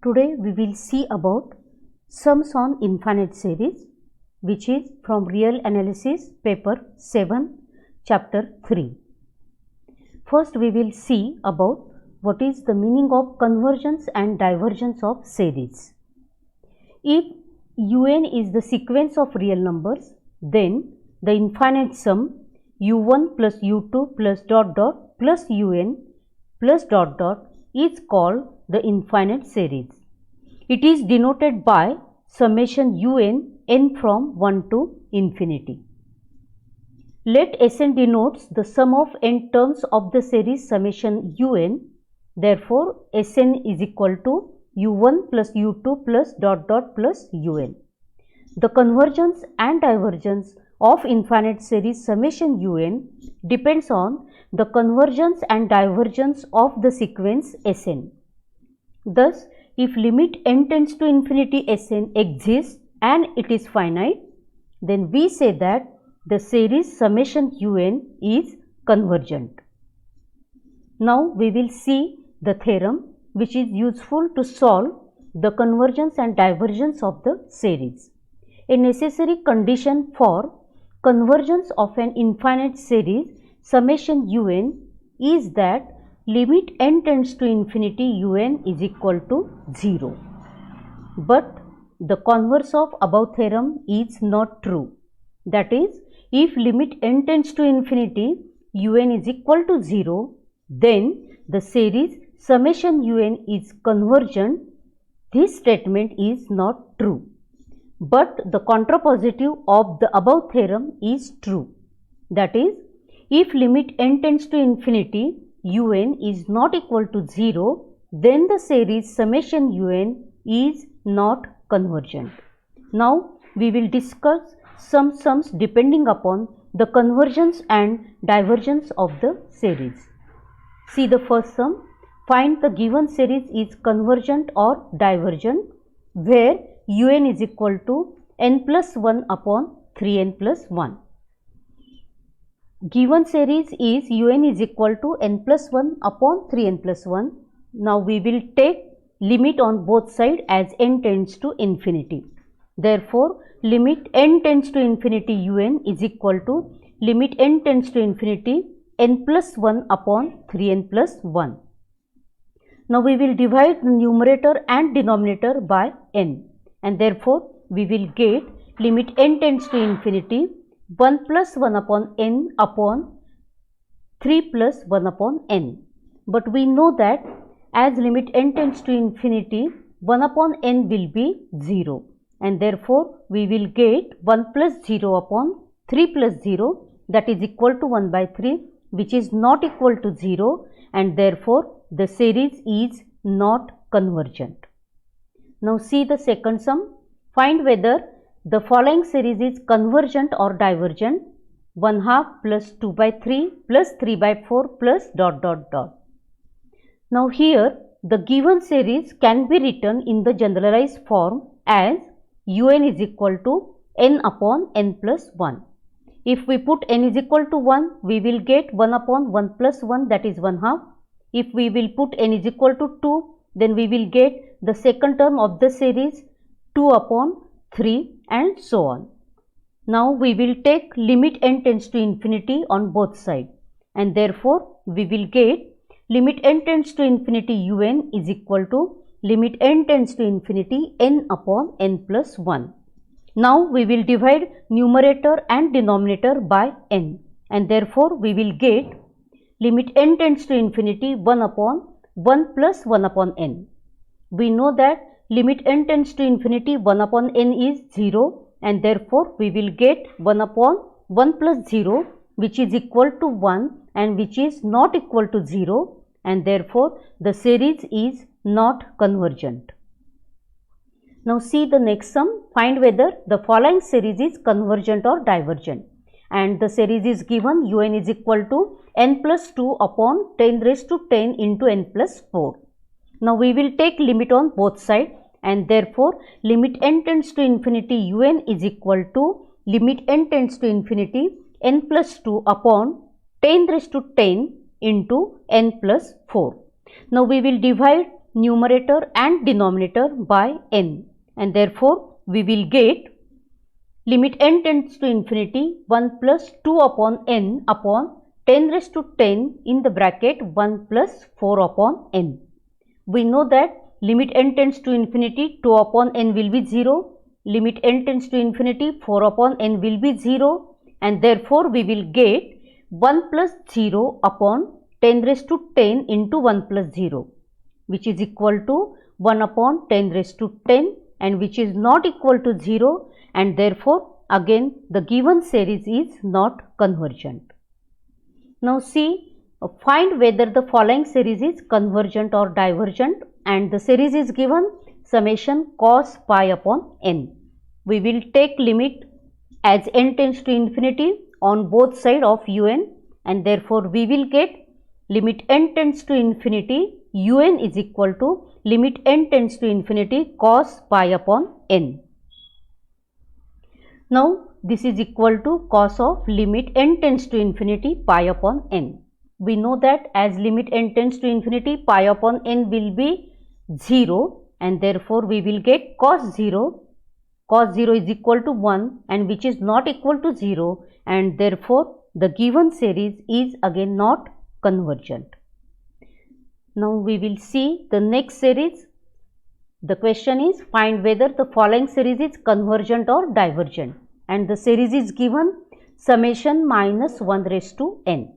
Today we will see about sums on infinite series, which is from Real Analysis paper 7 chapter 3. First we will see about what is the meaning of convergence and divergence of series. If un is the sequence of real numbers, then the infinite sum u1 plus u2 plus dot dot plus un plus dot dot is called the infinite series. It is denoted by summation n from 1 to infinity. Let Sn denotes the sum of n terms of the series summation un. Therefore, Sn is equal to u1 plus u2 plus dot dot plus un. The convergence and divergence of infinite series summation un depends on the convergence and divergence of the sequence Sn. Thus, if limit n tends to infinity Sn exists and it is finite, then we say that the series summation un is convergent. Now, we will see the theorem which is useful to solve the convergence and divergence of the series. A necessary condition for convergence of an infinite series summation un is that limit n tends to infinity un is equal to 0. But the converse of above theorem is not true. That is, if limit n tends to infinity un is equal to 0, then the series summation un is convergent. This statement is not true. But the contrapositive of the above theorem is true. That is, if limit n tends to infinity un is not equal to 0, then the series summation un is not convergent. Now, we will discuss some sums depending upon the convergence and divergence of the series. See the first sum. Find the given series is convergent or divergent where un is equal to n plus 1 upon 3n plus 1. Given series is un is equal to n plus 1 upon 3n plus 1. Now, we will take limit on both sides as n tends to infinity. Therefore, limit n tends to infinity un is equal to limit n tends to infinity n plus 1 upon 3n plus 1. Now, we will divide the numerator and denominator by n, and therefore, we will get limit n tends to infinity 1 plus 1 upon n upon 3 plus 1 upon n. But we know that as limit n tends to infinity 1 upon n will be 0, and therefore, we will get 1 plus 0 upon 3 plus 0, that is equal to 1 by 3, which is not equal to 0, and therefore, the series is not convergent. Now, see the second sum. Find whether the following series is convergent or divergent: 1/2 plus 2 by 3 plus 3 by 4 plus dot dot dot. Now, here the given series can be written in the generalized form as un is equal to n upon n plus 1. If we put n is equal to 1, we will get 1 upon 1 plus 1, that is 1/2. If we will put n is equal to 2, then we will get the second term of the series 2 upon 3 and so on. Now, we will take limit n tends to infinity on both sides, and therefore, we will get limit n tends to infinity un is equal to limit n tends to infinity n upon n plus 1. Now, we will divide numerator and denominator by n, and therefore, we will get limit n tends to infinity 1 upon 1 plus 1 upon n. We know that limit n tends to infinity 1 upon n is 0, and therefore, we will get 1 upon 1 plus 0, which is equal to 1 and which is not equal to 0, and therefore, the series is not convergent. Now, see the next sum. Find whether the following series is convergent or divergent, and the series is given un is equal to n plus 2 upon 10 raised to 10 into n plus 4. Now, we will take limit on both sides, and therefore, limit n tends to infinity un is equal to limit n tends to infinity n plus 2 upon 10 raised to 10 into n plus 4. Now, we will divide numerator and denominator by n, and therefore we will get limit n tends to infinity 1 plus 2 upon n upon 10 raised to 10 in the bracket 1 plus 4 upon n. We know that limit n tends to infinity 2 upon n will be 0, limit n tends to infinity 4 upon n will be 0, and therefore we will get 1 plus 0 upon 10 raised to 10 into 1 plus 0, which is equal to 1 upon 10 raised to 10, and which is not equal to 0, and therefore again the given series is not convergent. Now see, find whether the following series is convergent or divergent, and the series is given summation cos pi upon n. We will take limit as n tends to infinity on both sides of un, and therefore we will get limit n tends to infinity un is equal to limit n tends to infinity cos pi upon n. Now this is equal to cos of limit n tends to infinity pi upon n. We know that as limit n tends to infinity, pi upon n will be 0, and therefore we will get cos 0. Cos 0 is equal to 1, and which is not equal to 0, and therefore the given series is again not convergent. Now we will see the next series. The question is, find whether the following series is convergent or divergent, and the series is given summation minus 1 raised to n.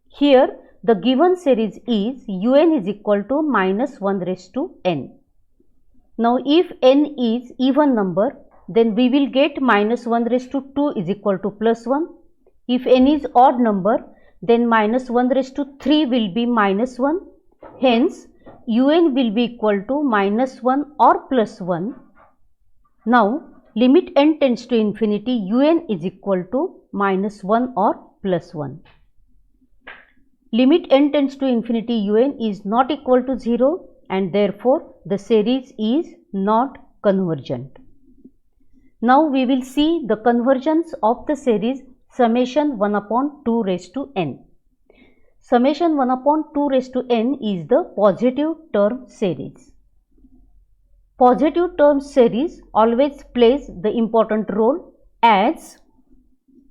Here the given series is un is equal to minus 1 raised to n. Now if n is even number, then we will get minus 1 raised to 2 is equal to plus 1. If n is odd number, then minus 1 raised to 3 will be minus 1. Hence un will be equal to minus 1 or plus 1. Now limit n tends to infinity un is equal to minus 1 or plus 1. Limit n tends to infinity un is not equal to 0, and therefore the series is not convergent. Now we will see the convergence of the series summation 1 upon 2 raised to n. Summation 1 upon 2 raised to n is the positive term series. Positive term series always plays the important role, as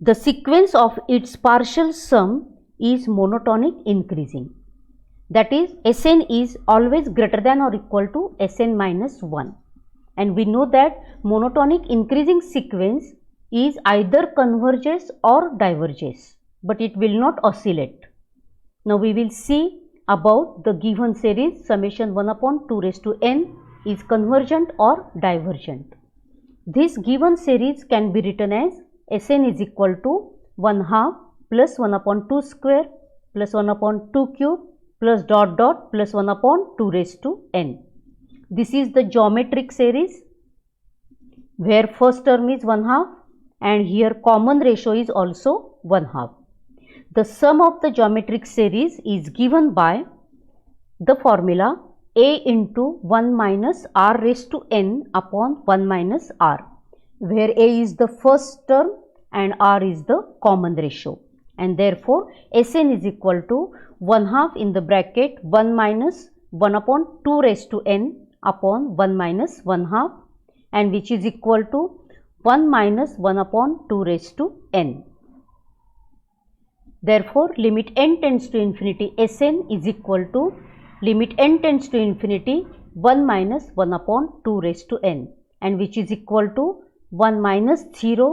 the sequence of its partial sum is monotonic increasing. That is, Sn is always greater than or equal to Sn minus 1. And we know that monotonic increasing sequence is either converges or diverges, but it will not oscillate. Now we will see about the given series summation 1 upon 2 raised to n is convergent or divergent. This given series can be written as Sn is equal to 1/2 plus 1 upon 2 square plus 1 upon 2 cube plus dot dot plus 1 upon 2 raised to n. This is the geometric series where first term is 1/2, and here common ratio is also 1/2. The sum of the geometric series is given by the formula a into 1 minus r raised to n upon 1 minus r, where a is the first term and r is the common ratio, and therefore Sn is equal to 1/2 in the bracket 1 minus 1 upon 2 raised to n upon 1 minus 1/2, and which is equal to 1 minus 1 upon 2 raised to n. Therefore limit n tends to infinity Sn is equal to limit n tends to infinity 1 minus 1 upon 2 raised to n, and which is equal to 1 minus 0,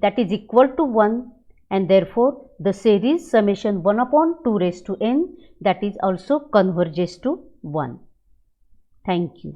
that is equal to 1, and therefore the series summation 1 upon 2 raised to n, that is also converges to 1. Thank you.